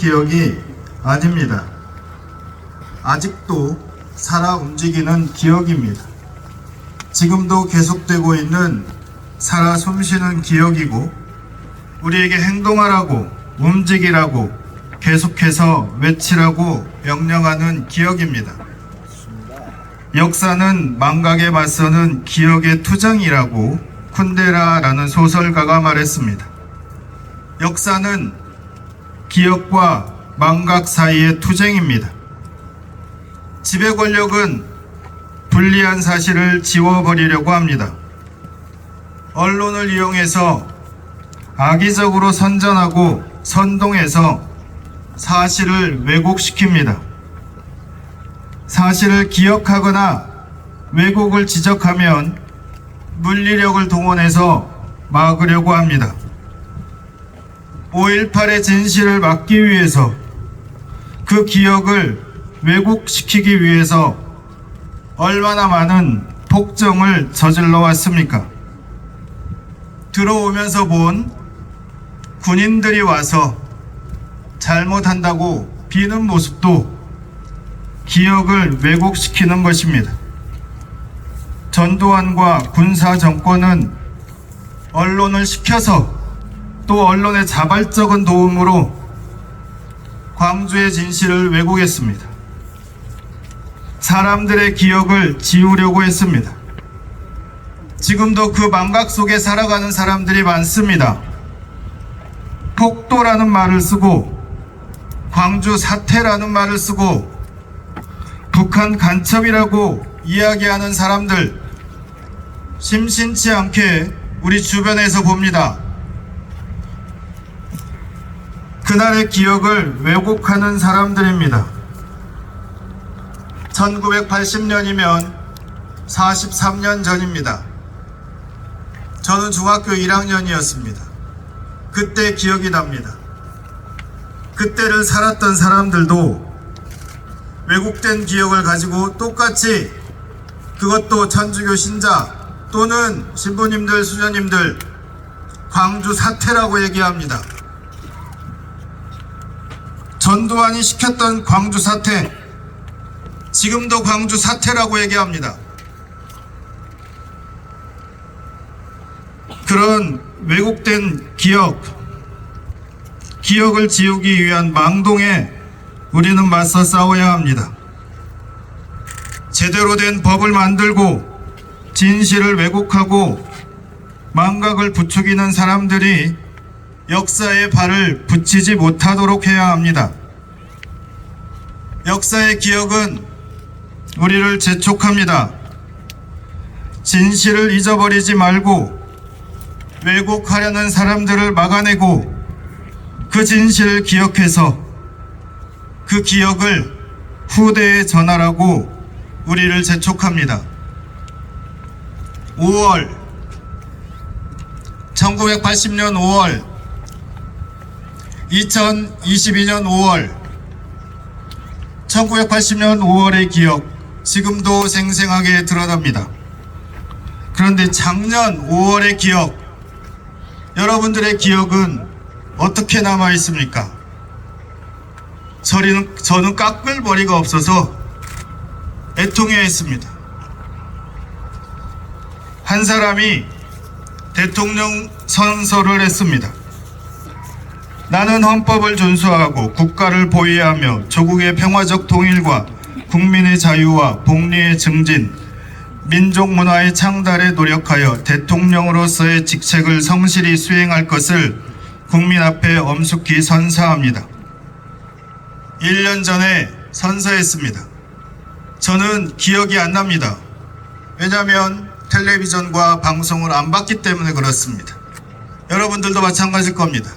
기억이 아닙니다. 아직도 살아 움직이는 기억입니다. 지금도 계속되고 있는 살아 숨쉬는 기억이고, 우리에게 행동하라고, 움직이라고, 계속해서 외치라고 명령하는 기억입니다. 역사는 망각에 맞서는 기억의 투쟁이라고 쿤데라라는 소설가가 말했습니다. 역사는 기억과 망각 사이의 투쟁입니다. 지배 권력은 불리한 사실을 지워버리려고 합니다. 언론을 이용해서 악의적으로 선전하고 선동해서 사실을 왜곡시킵니다. 사실을 기억하거나 왜곡을 지적하면 물리력을 동원해서 막으려고 합니다. 5.18의 진실을 막기 위해서, 그 기억을 왜곡시키기 위해서 얼마나 많은 폭정을 저질러 왔습니까? 들어오면서 본 군인들이 와서 잘못한다고 비는 모습도 기억을 왜곡시키는 것입니다. 전두환과 군사 정권은 언론을 시켜서, 또 언론의 자발적인 도움으로 광주의 진실을 왜곡했습니다. 사람들의 기억을 지우려고 했습니다. 지금도 그 망각 속에 살아가는 사람들이 많습니다. 폭도라는 말을 쓰고, 광주 사태라는 말을 쓰고, 북한 간첩이라고 이야기하는 사람들, 심심치 않게 우리 주변에서 봅니다. 그날의 기억을 왜곡하는 사람들입니다. 1980년이면 43년 전입니다. 저는 중학교 1학년이었습니다. 그때 기억이 납니다. 그때를 살았던 사람들도 왜곡된 기억을 가지고 똑같이, 그것도 천주교 신자 또는 신부님들, 수녀님들, 광주 사태라고 얘기합니다. 전두환이 시켰던 광주 사태, 지금도 광주 사태라고 얘기합니다. 그런 왜곡된 기억을 지우기 위한 망동에 우리는 맞서 싸워야 합니다. 제대로 된 법을 만들고 진실을 왜곡하고 망각을 부추기는 사람들이 역사에 발을 붙이지 못하도록 해야 합니다. 역사의 기억은 우리를 재촉합니다. 진실을 잊어버리지 말고 왜곡하려는 사람들을 막아내고, 그 진실을 기억해서 그 기억을 후대에 전하라고 우리를 재촉합니다. 1980년 5월, 2022년 5월, 1980년 5월의 기억, 지금도 생생하게 드러납니다. 그런데 작년 5월의 기억, 여러분들의 기억은 어떻게 남아 있습니까? 저는 깎을 머리가 없어서 애통해했습니다. 한 사람이 대통령 선서를 했습니다. 나는 헌법을 준수하고 국가를 보위하며 조국의 평화적 통일과 국민의 자유와 복리의 증진, 민족 문화의 창달에 노력하여 대통령으로서의 직책을 성실히 수행할 것을 국민 앞에 엄숙히 선사합니다. 1년 전에 선서했습니다. 저는 기억이 안 납니다. 왜냐하면 텔레비전과 방송을 안 봤기 때문에 그렇습니다. 여러분들도 마찬가지일 겁니다.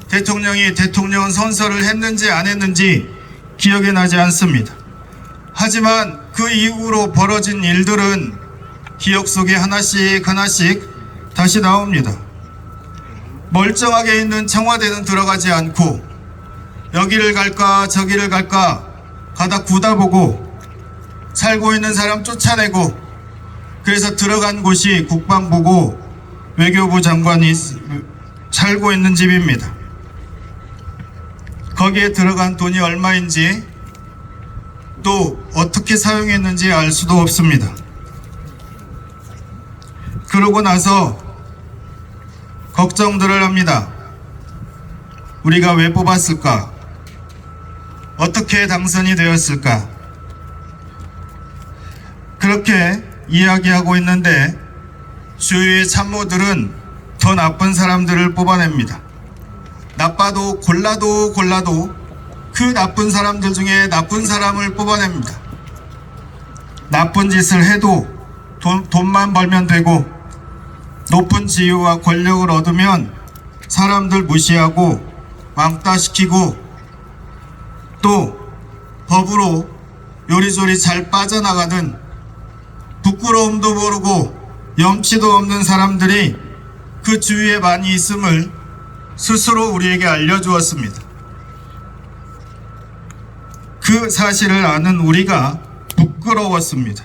대통령이 대통령 선서를 했는지 안 했는지 기억이 나지 않습니다. 하지만 그 이후로 벌어진 일들은 기억 속에 하나씩 다시 나옵니다. 멀쩡하게 있는 청와대는 들어가지 않고 여기를 갈까 저기를 갈까 가다 구다보고 살고 있는 사람 쫓아내고, 그래서 들어간 곳이 국방부고 외교부 장관이 살고 있는 집입니다. 거기에 들어간 돈이 얼마인지 또 어떻게 사용했는지 알 수도 없습니다. 그러고 나서 걱정들을 합니다. 우리가 왜 뽑았을까? 어떻게 당선이 되었을까? 그렇게 이야기하고 있는데 주위의 참모들은 더 나쁜 사람들을 뽑아냅니다. 나빠도 골라도 그 나쁜 사람들 중에 나쁜 사람을 뽑아냅니다. 나쁜 짓을 해도 돈만 벌면 되고 높은 지위와 권력을 얻으면 사람들 무시하고 왕따시키고 또 법으로 요리조리 잘 빠져나가는 부끄러움도 모르고 염치도 없는 사람들이 그 주위에 많이 있음을 스스로 우리에게 알려주었습니다. 그 사실을 아는 우리가 부끄러웠습니다.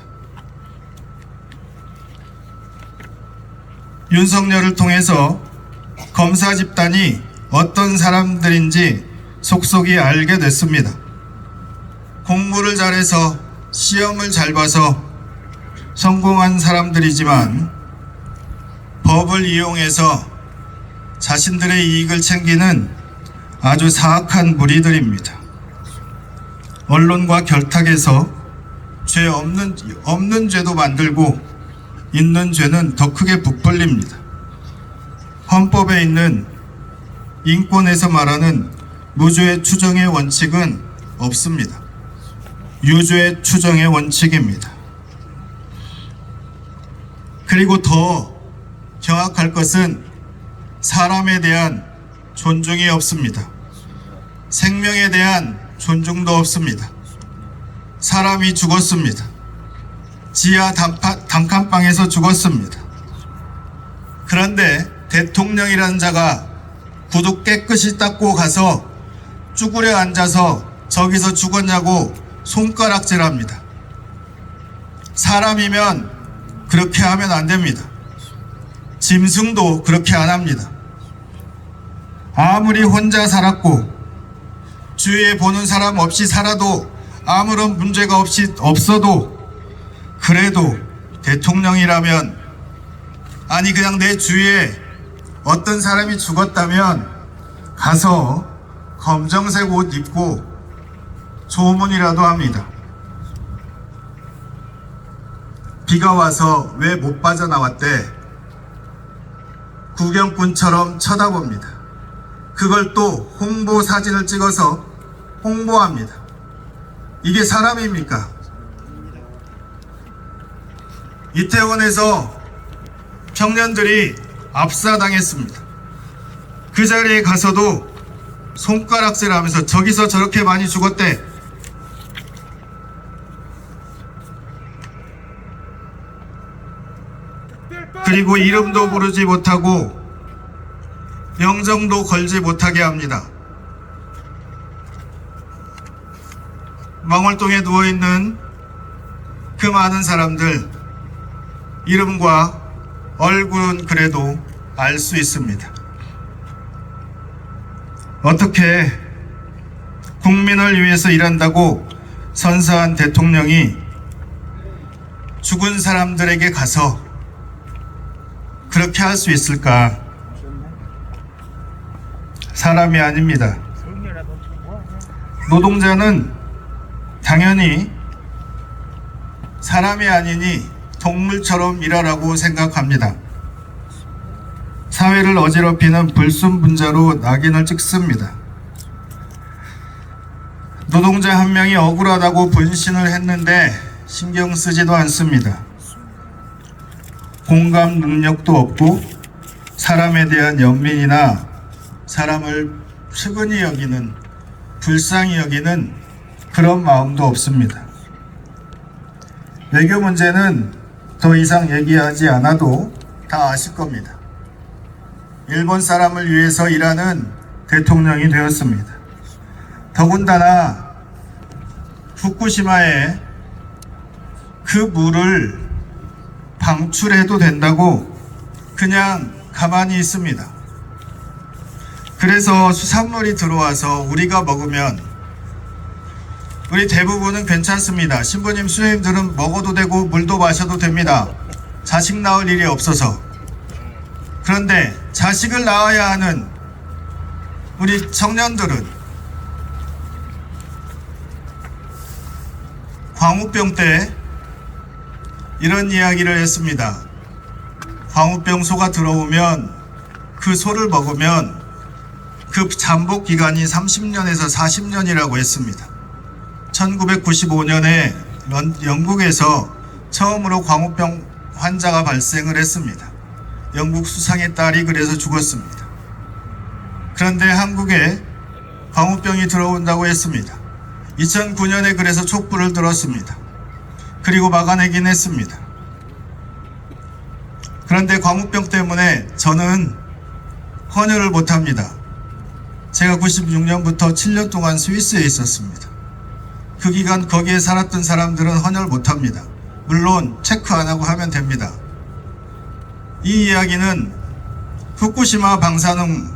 윤석열을 통해서 검사 집단이 어떤 사람들인지 속속이 알게 됐습니다. 공부를 잘해서 시험을 잘 봐서 성공한 사람들이지만 법을 이용해서 자신들의 이익을 챙기는 아주 사악한 무리들입니다. 언론과 결탁해서 죄 없는 죄도 만들고 있는 죄는 더 크게 부풀립니다. 헌법에 있는 인권에서 말하는 무죄 추정의 원칙은 없습니다. 유죄 추정의 원칙입니다. 그리고 더 경악할 것은 사람에 대한 존중이 없습니다. 생명에 대한 존중도 없습니다. 사람이 죽었습니다. 지하 단칸방에서 죽었습니다. 그런데 대통령이라는 자가 구두 깨끗이 닦고 가서 쭈그려 앉아서 저기서 죽었냐고 손가락질합니다. 사람이면 그렇게 하면 안 됩니다. 짐승도 그렇게 안 합니다. 아무리 혼자 살았고 주위에 보는 사람 없이 살아도 아무런 문제가 없어도 그래도 대통령이라면 아니 그냥 내 주위에 어떤 사람이 죽었다면 가서 검정색 옷 입고 조문이라도 합니다. 비가 와서 왜 못 빠져나왔대? 구경꾼처럼 쳐다봅니다. 그걸 또 홍보 사진을 찍어서 홍보합니다. 이게 사람입니까? 이태원에서 청년들이 압사당했습니다. 그 자리에 가서도 손가락질하면서 저기서 저렇게 많이 죽었대. 그리고 이름도 부르지 못하고 명정도 걸지 못하게 합니다. 망월동에 누워있는 그 많은 사람들 이름과 얼굴은 그래도 알 수 있습니다. 어떻게 국민을 위해서 일한다고 선사한 대통령이 죽은 사람들에게 가서 그렇게 할 수 있을까? 사람이 아닙니다. 노동자는 당연히 사람이 아니니 동물처럼 일하라고 생각합니다. 사회를 어지럽히는 불순분자로 낙인을 찍습니다. 노동자 한 명이 억울하다고 분신을 했는데 신경 쓰지도 않습니다. 공감 능력도 없고 사람에 대한 연민이나 사람을 측은히 여기는, 불쌍히 여기는 그런 마음도 없습니다. 외교 문제는 더 이상 얘기하지 않아도 다 아실 겁니다. 일본 사람을 위해서 일하는 대통령이 되었습니다. 더군다나 후쿠시마에 그 물을 방출해도 된다고 그냥 가만히 있습니다. 그래서 수산물이 들어와서 우리가 먹으면 우리 대부분은 괜찮습니다. 신부님, 수녀님들은 먹어도 되고 물도 마셔도 됩니다. 자식 낳을 일이 없어서. 그런데 자식을 낳아야 하는 우리 청년들은 광우병 때 이런 이야기를 했습니다. 광우병 소가 들어오면 그 소를 먹으면 그 잠복 기간이 30년에서 40년이라고 했습니다. 1995년에 영국에서 처음으로 광우병 환자가 발생을 했습니다. 영국 수상의 딸이 그래서 죽었습니다. 그런데 한국에 광우병이 들어온다고 했습니다. 2009년에 그래서 촛불을 들었습니다. 그리고 막아내긴 했습니다. 그런데 광우병 때문에 저는 헌혈을 못합니다. 제가 96년부터 7년 동안 스위스에 있었습니다. 그 기간 거기에 살았던 사람들은 헌혈 못합니다. 물론 체크 안 하고 하면 됩니다. 이 이야기는 후쿠시마 방사능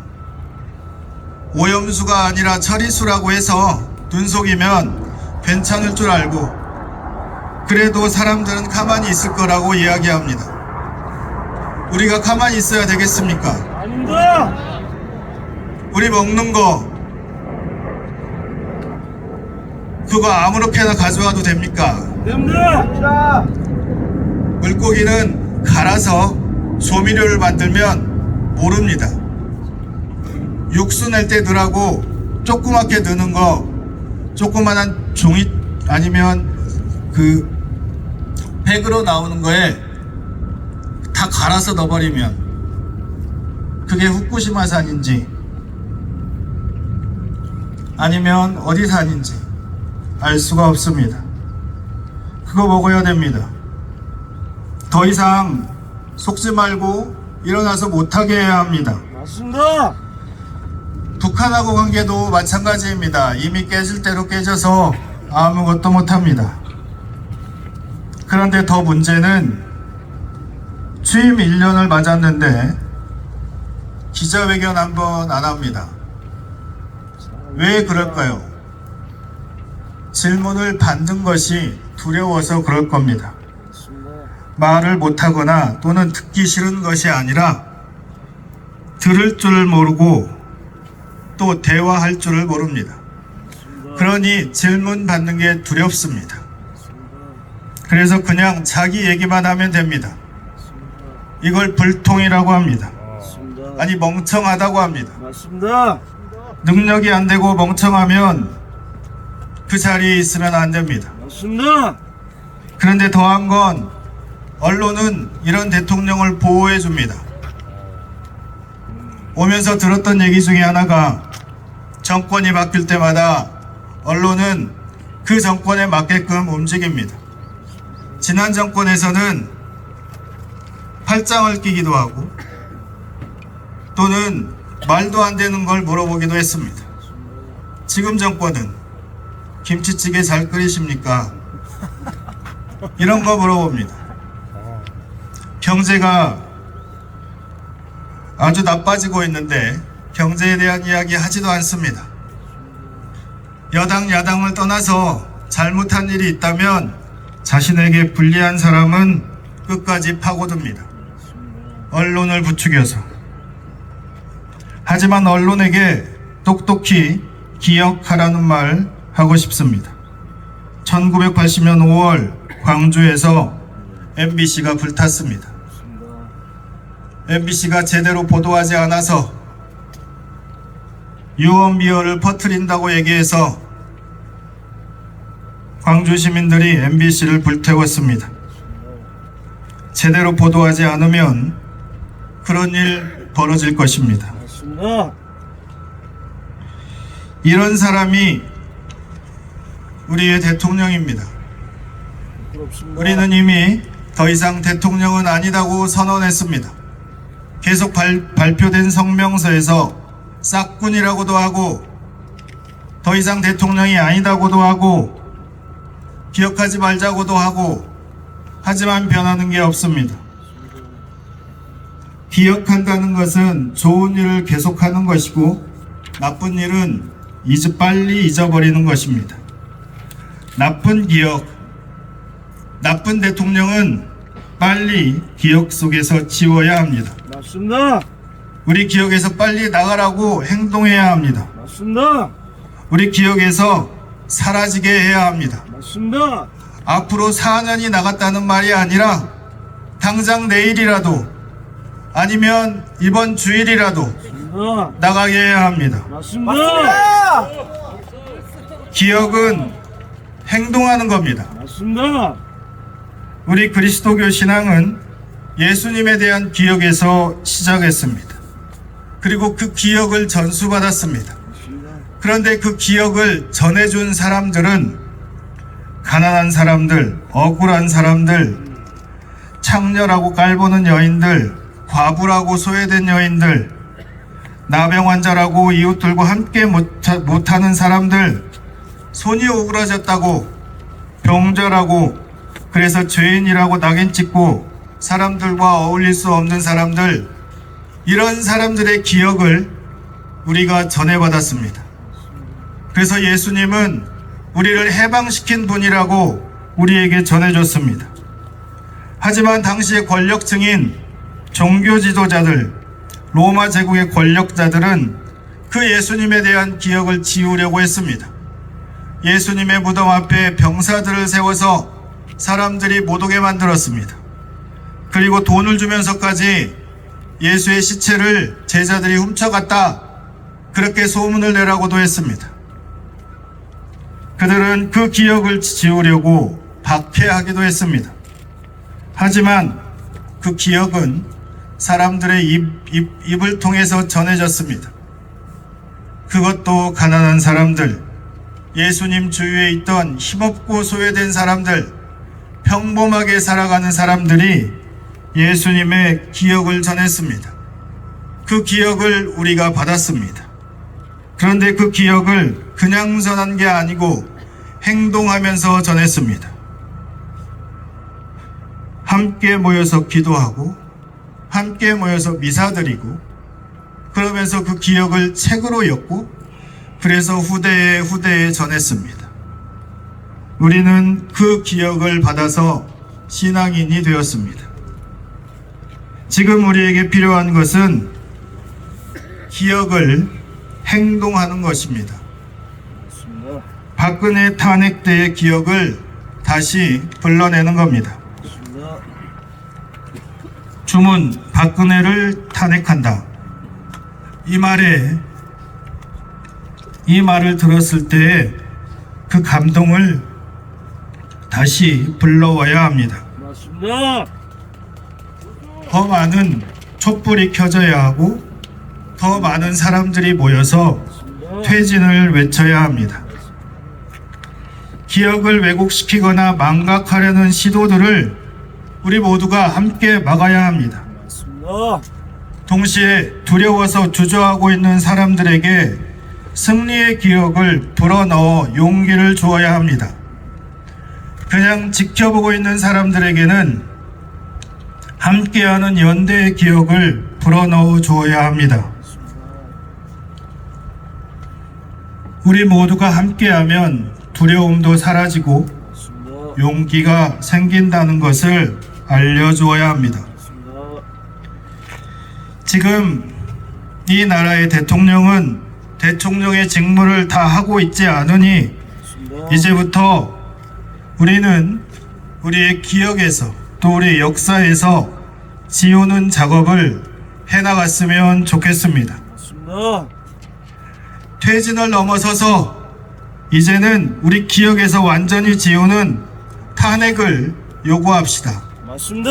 오염수가 아니라 처리수라고 해서 눈 속이면 괜찮을 줄 알고 그래도 사람들은 가만히 있을 거라고 이야기합니다. 우리가 가만히 있어야 되겠습니까? 아닙니다. 우리 먹는 거 그거 아무렇게나 가져와도 됩니까? 됩니다. 물고기는 갈아서 조미료를 만들면 모릅니다. 육수 낼 때 넣으라고 조그맣게 넣는 거 조그만한 종이 아니면 그 팩으로 나오는 거에 다 갈아서 넣어버리면 그게 후쿠시마산인지 아니면 어디 산인지 알 수가 없습니다. 그거 먹어야 됩니다. 더 이상 속지 말고 일어나서 못하게 해야 합니다. 맞습니다. 북한하고 관계도 마찬가지입니다. 이미 깨질 대로 깨져서 아무것도 못합니다. 그런데 더 문제는 취임 1년을 맞았는데 기자회견 한번 안 합니다. 왜 그럴까요? 질문을 받는 것이 두려워서 그럴 겁니다. 말을 못하거나 또는 듣기 싫은 것이 아니라 들을 줄을 모르고 또 대화할 줄을 모릅니다. 그러니 질문 받는 게 두렵습니다. 그래서 그냥 자기 얘기만 하면 됩니다. 이걸 불통이라고 합니다. 아니 멍청하다고 합니다. 맞습니다. 능력이 안 되고 멍청하면 그 자리에 있으면 안 됩니다. 맞습니다. 그런데 더한 건 언론은 이런 대통령을 보호해 줍니다. 오면서 들었던 얘기 중에 하나가 정권이 바뀔 때마다 언론은 그 정권에 맞게끔 움직입니다. 지난 정권에서는 팔짱을 끼기도 하고 또는 말도 안 되는 걸 물어보기도 했습니다. 지금 정권은 김치찌개 잘 끓이십니까? 이런 거 물어봅니다. 경제가 아주 나빠지고 있는데 경제에 대한 이야기 하지도 않습니다. 여당 야당을 떠나서 잘못한 일이 있다면 자신에게 불리한 사람은 끝까지 파고듭니다. 언론을 부추겨서. 하지만 언론에게 똑똑히 기억하라는 말 하고 싶습니다. 1980년 5월 광주에서 MBC가 불탔습니다. MBC가 제대로 보도하지 않아서 유언비어를 퍼뜨린다고 얘기해서 광주 시민들이 MBC를 불태웠습니다. 제대로 보도하지 않으면 그런 일 벌어질 것입니다. 맞습니다. 이런 사람이 우리의 대통령입니다. 부끄럽습니다. 우리는 이미 더 이상 대통령은 아니다고 선언했습니다. 계속 발표된 성명서에서 싹군이라고도 하고 더 이상 대통령이 아니다고도 하고 기억하지 말자고도 하고 하지만 변하는 게 없습니다. 기억한다는 것은 좋은 일을 계속하는 것이고 나쁜 일은 빨리 잊어버리는 것입니다. 나쁜 기억, 나쁜 대통령은 빨리 기억 속에서 지워야 합니다. 맞습니다. 우리 기억에서 빨리 나가라고 행동해야 합니다. 맞습니다. 우리 기억에서 사라지게 해야 합니다. 맞습니다. 앞으로 4년이 나갔다는 말이 아니라 당장 내일이라도 아니면 이번 주일이라도 맞습니다. 나가게 해야 합니다. 맞습니다. 기억은 행동하는 겁니다. 맞습니다. 우리 그리스도교 신앙은 예수님에 대한 기억에서 시작했습니다. 그리고 그 기억을 전수받았습니다. 그런데 그 기억을 전해준 사람들은 가난한 사람들, 억울한 사람들, 창녀라고 깔보는 여인들, 과부라고 소외된 여인들, 나병 환자라고 이웃들과 함께 못하는 사람들, 손이 오그라졌다고 병자라고 그래서 죄인이라고 낙인 찍고 사람들과 어울릴 수 없는 사람들, 이런 사람들의 기억을 우리가 전해받았습니다. 그래서 예수님은 우리를 해방시킨 분이라고 우리에게 전해줬습니다. 하지만 당시의 권력층인 종교 지도자들, 로마 제국의 권력자들은 그 예수님에 대한 기억을 지우려고 했습니다. 예수님의 무덤 앞에 병사들을 세워서 사람들이 못 오게 만들었습니다. 그리고 돈을 주면서까지 예수의 시체를 제자들이 훔쳐갔다, 그렇게 소문을 내라고도 했습니다. 그들은 그 기억을 지우려고 박해하기도 했습니다. 하지만 그 기억은 사람들의 입을 통해서 전해졌습니다. 그것도 가난한 사람들, 예수님 주위에 있던 힘없고 소외된 사람들, 평범하게 살아가는 사람들이 예수님의 기억을 전했습니다. 그 기억을 우리가 받았습니다. 그런데 그 기억을 그냥 전한 게 아니고 행동하면서 전했습니다. 함께 모여서 기도하고 함께 모여서 미사드리고 그러면서 그 기억을 책으로 엮고 그래서 후대에 전했습니다. 우리는 그 기억을 받아서 신앙인이 되었습니다. 지금 우리에게 필요한 것은 기억을 행동하는 것입니다. 맞습니다. 박근혜 탄핵 때의 기억을 다시 불러내는 겁니다. 맞습니다. 주문, 박근혜를 탄핵한다. 이 말을 들었을 때 그 감동을 다시 불러와야 합니다. 맞습니다. 더 많은 촛불이 켜져야 하고 더 많은 사람들이 모여서 퇴진을 외쳐야 합니다. 기억을 왜곡시키거나 망각하려는 시도들을 우리 모두가 함께 막아야 합니다. 맞습니다. 동시에 두려워서 주저하고 있는 사람들에게 승리의 기억을 불어넣어 용기를 주어야 합니다. 그냥 지켜보고 있는 사람들에게는 함께하는 연대의 기억을 불어넣어 주어야 합니다. 우리 모두가 함께하면 두려움도 사라지고 맞습니다. 용기가 생긴다는 것을 알려주어야 합니다. 맞습니다. 지금 이 나라의 대통령은 대통령의 직무를 다 하고 있지 않으니 맞습니다. 이제부터 우리는 우리의 기억에서 또 우리의 역사에서 지우는 작업을 해나갔으면 좋겠습니다. 맞습니다. 퇴진을 넘어서서 이제는 우리 기억에서 완전히 지우는 탄핵을 요구합시다. 맞습니다.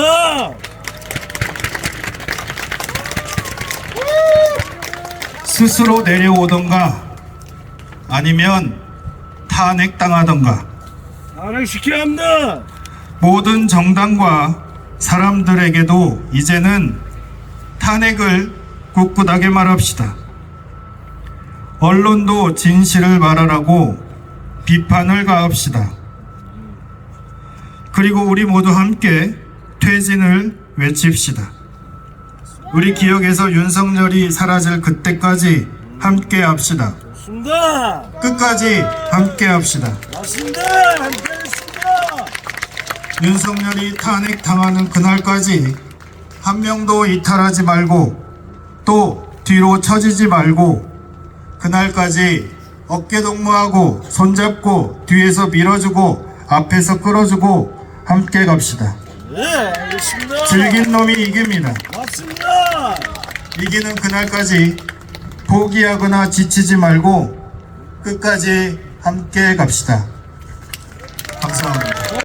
스스로 내려오던가 아니면 탄핵당하던가 탄핵시켜야 합니다. 모든 정당과 사람들에게도 이제는 탄핵을 꿋꿋하게 말합시다. 언론도 진실을 말하라고 비판을 가합시다. 그리고 우리 모두 함께 퇴진을 외칩시다. 우리 기억에서 윤석열이 사라질 그때까지 함께 합시다. 좋습니다. 끝까지 함께 합시다. 맞습니다. 함께하겠습니다. 윤석열이 탄핵당하는 그날까지 한 명도 이탈하지 말고 또 뒤로 처지지 말고 그날까지 어깨동무하고 손잡고 뒤에서 밀어주고 앞에서 끌어주고 함께 갑시다. 네, 알겠습니다. 질긴 놈이 이깁니다. 맞습니다. 이기는 그날까지 포기하거나 지치지 말고 끝까지 함께 갑시다. 감사합니다.